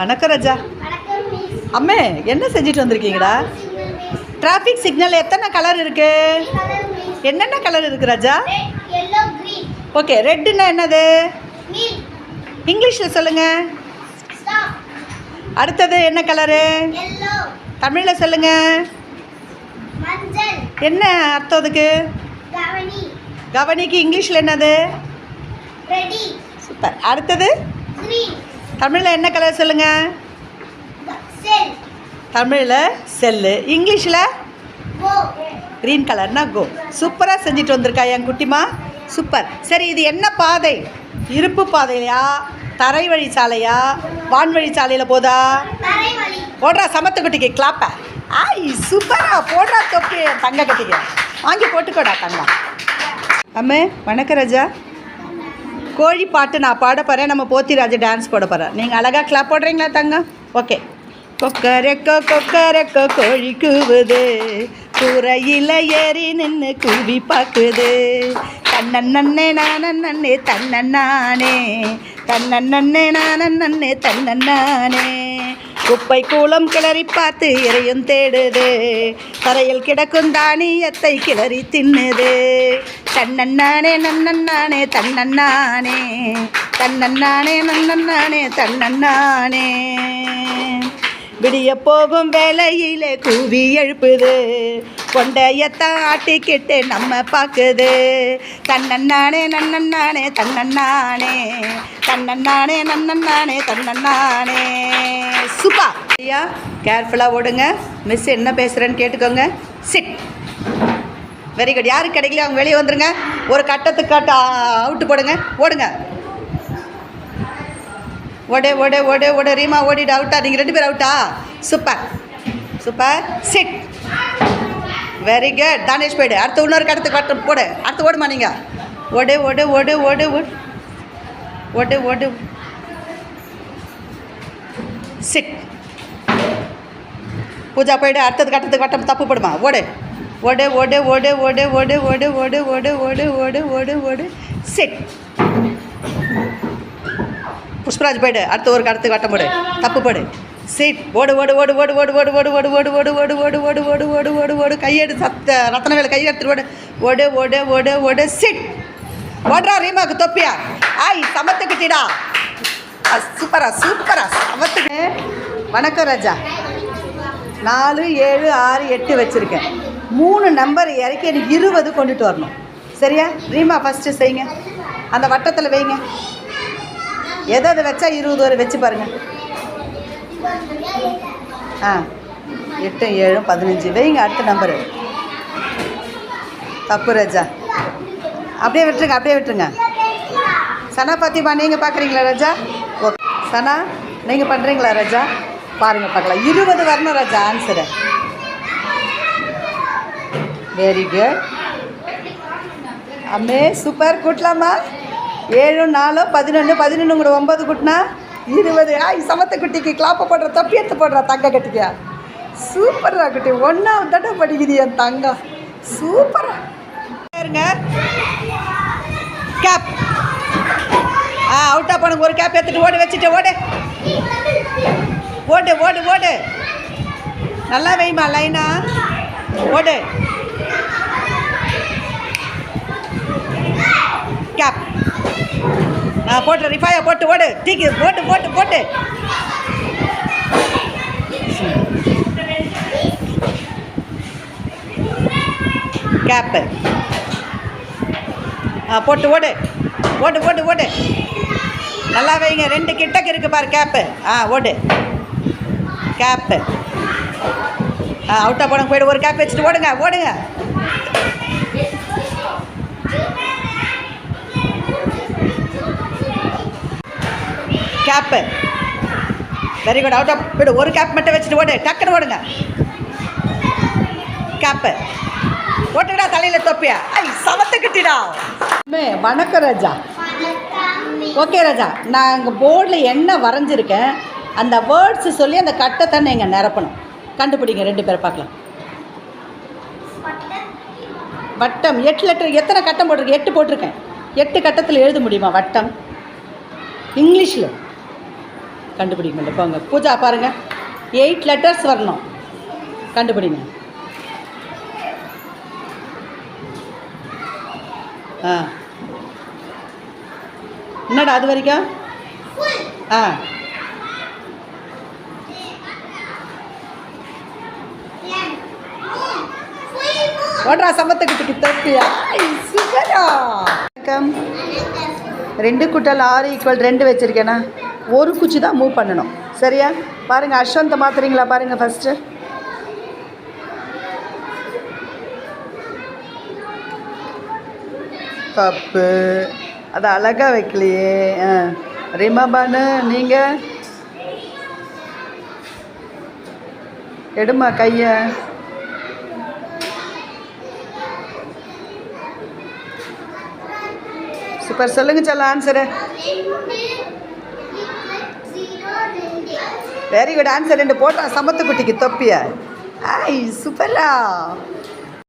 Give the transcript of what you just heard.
வணக்கம் ராஜா. அம்மே என்ன செஞ்சுட்டு வந்திருக்கீங்கடா? டிராஃபிக் சிக்னல் எத்தனை கலர் இருக்கு? என்னென்ன கலர் இருக்கு ராஜா? ஓகே, ரெட்டுன்னா என்னது? இங்கிலீஷில் சொல்லுங்க. அடுத்தது என்ன கலரு? தமிழில் சொல்லுங்க. என்ன அர்த்தம் அதுக்கு? கவனிக்கு இங்கிலீஷில் என்னது? சூப்பர். அடுத்தது தமிழில் என்ன கலர் சொல்லுங்க? தமிழில் செல்லு, இங்கிலீஷில் க்ரீன் கலர்னா கோ. சூப்பராக செஞ்சுட்டு வந்திருக்கா என் குட்டிமா. சூப்பர். சரி, இது என்ன பாதை? இருப்பு பாதையா, தரை வழி சாலையா, வான்வழி சாலையில் போதா? போடுறா சமத்து குட்டிக்கு கிளாப்ப. ஆய் சூப்பரா போடுறா தொப்பி தங்க கட்டிக்க. வாங்கி போட்டுக்கோடா தங்கம். அம்மே வணக்கம் ராஜா. கோழி பாட்டு நான் பாட போகிறேன், நம்ம போத்திராஜா டான்ஸ் போட போகிறேன். நீங்கள் அழகாக கிளாப் போடுறீங்களா தங்கம்? ஓகே. கொக்கரக்கோ கொக்கரக்கோ கோழி கூவுது, கூரையில் ஏறி நின்று கூவி பார்க்குது. தன்னே நானே தன்னே தன்னே நானே தன்னே. குப்பை கூலம் கிளறி பார்த்து இறையும் தேடுது, தரையில் கிடக்கும் தானியத்தை கிளறி தின்னுது. தன்னே நன்னே தன்னே தன்னே நன்னே தன்னே. விடிய போகும் வேலையிலே கூவி எழுப்புது, கொண்டையத்தான் ஆட்டிக்கிட்டு நம்ம பார்க்குது. தன்னே நன்னே தன்னே தன்னே நன்னே தன்னே. சூப்பா ஐயா, கேர்ஃபுல்லாக ஓடுங்க. மிஸ் என்ன பேசுகிறேன்னு கேட்டுக்கோங்க. சிட். Very good. யாருக்கு கிடைக்கல அவங்க வெளியே வந்துடுங்க. ஒரு கட்டத்துக்கு அவுட்டு போடுங்க. ஓடுங்க. ஓடே ஓடே ஓடே ஓடே. ரீமா ஓடிட்டு அவுட்டா? நீங்கள் 2 பேர் அவுட்டா? Super super. Sit. Very good. Thanesh போய்டு. அடுத்து இன்னொரு கடத்துக்கு கட்டம் போடு. அடுத்து ஓடுமா நீங்கள். ஓடே ஓடே ஓடே ஓடே ஓடே ஓடே. சிட். பூஜா போய்டு. அடுத்தது கட்டத்துக்கு கட்டம் தப்பு போடுமா. ஓடு ஓடே ஓடே ஓடே ஓடே ஓடே ஓடே ஓடே ஓடே ஓடே ஓடே ஓடே ஓடே. சிட். புஷ்பராஜ் போய்டு. அடுத்து ஒரு கடத்துக்கு கட்டம் போடு. தப்பு போடு. சிட். ஓடு ஓடு ஓடு ஓடு ஓடு ஓடு ஓடு ஓடு ஓடு ஓடு ஓடு ஓடு ஓடு ஓடு ஓடு ஓடு ஓடு. கையெடு சத்த ரத்தனவேலை கையெடுத்துட்டு ஓடு ஓடு ஓடு ஓடு ஓடு. சிட். ஓடுறா ரீமாவுக்கு தொப்பியா. ஆய் சமத்துக்கிட்டிடா. சூப்பரா சூப்பரா சமத்துக்கு. வணக்கம் ராஜா. 4 7 6 8 வச்சுருக்கேன். 3 நம்பர் இறக்கி எனக்கு 20 கொண்டுட்டு வரணும். சரியா? ரீமா ஃபஸ்ட்டு செய்யுங்க. அந்த வட்டத்தில் வைங்க. எதாவது வச்சா 20 வரை வச்சு பாருங்கள். 8 7 15 வைங்க. அடுத்த நம்பரு தப்பு ராஜா. அப்படியே விட்டுருங்க அப்படியே விட்டுருங்க. சனா பாத்திமா நீங்கள் பார்க்குறீங்களா ராஜா? ஓகே சனா நீங்கள் பண்ணுறீங்களா ராஜா? பாருங்கள் பார்க்கலாம். 20 வரணும் ராஜா ஆன்சரு. வெரி குட் அம்மே. சூப்பர். கூட்டலாமா? 7 4 11 11 கூட 9 கூட்டினா 20. ஆய் சமத்த குட்டிக்கு கிளாப்பை போடுற தொப்பி எடுத்து போடுறா தங்க கட்டிக்கா. சூப்பரா குட்டி. 1ஆவது தடவை படிக்குது என் தங்கம். சூப்பரா இருங்க. கேப். அவுட்டா போனங்க. ஒரு கேப் எடுத்துட்டு ஓடு வச்சுட்டு ஓடு ஓடு ஓடு ஓடு. நல்லா வைமா லைனா. ஓடு. கேப். போட்டு ரிஃபாயா போட்டு ஓடு. டீக்கு போட்டு போட்டு போட்டு. கேப்பு. போட்டு ஓடு ஓடு ஓடு ஓடு. நல்லா வைங்க. 2 கிட்டக்கு இருக்குது பாரு கேப்பு. ஓடு. கேப்பு. அவுட்டா போனங்க போய்டு. ஒரு கேப் வச்சுட்டு ஓடுங்க ஓடுங்க. Gap. Very good. Out of போய்டு. ஒரு கேப் மட்டும் வச்சுட்டு ஓடு. டக்குன்னு ஓடுங்க. கேப்பு. ஓட்டுடா தலையில் தொப்பியா. ஐ சமத்துக்கிட்டிடா. வணக்கம் ராஜா. ஓகே ராஜா, நான் அங்கே போர்டில் என்ன வரைஞ்சிருக்கேன் அந்த வேர்ட்ஸு சொல்லி அந்த கட்டத்தை நீங்கள் நிரப்பணும். கண்டுபிடிங்க 2 பேரை பார்க்கலாம். வட்டம் 8 லெட்டர். எத்தனை கட்டம் போட்டிருக்கேன்? 8 போட்டிருக்கேன். 8 கட்டத்தில் எழுத முடியுமா வட்டம்? இங்கிலீஷில் கண்டுபிடிக்க முடியல போங்க. பூஜா பாருங்கள், 8 லெட்டர்ஸ் வரணும், கண்டுபிடிங்க. ஆ என்னடா அது வரைக்கும்? ஆ ஓட்ரா சமத்துக்கிட்டு தப்பியா சூப்பரா. வணக்கம். 2 கூட்டல் 6 = 2 வச்சுருக்கேண்ணா. ஒரு குச்சி தான் மூவ் பண்ணணும், சரியா? பாருங்கள், அஸ்வந்தை மாற்றுறீங்களா பாருங்கள் ஃபஸ்ட்டு. தப்பு, அது அழகாக வைக்கலையே. ரிமாபானு நீங்கள் எடுமா கையை. சூப்பர், சொல்லுங்க சொல்ல ஆன்சரு. Very good answer. 2 போட்டா சமத்து குட்டிக்கு தொப்பிய. ஐ சூப்பரா.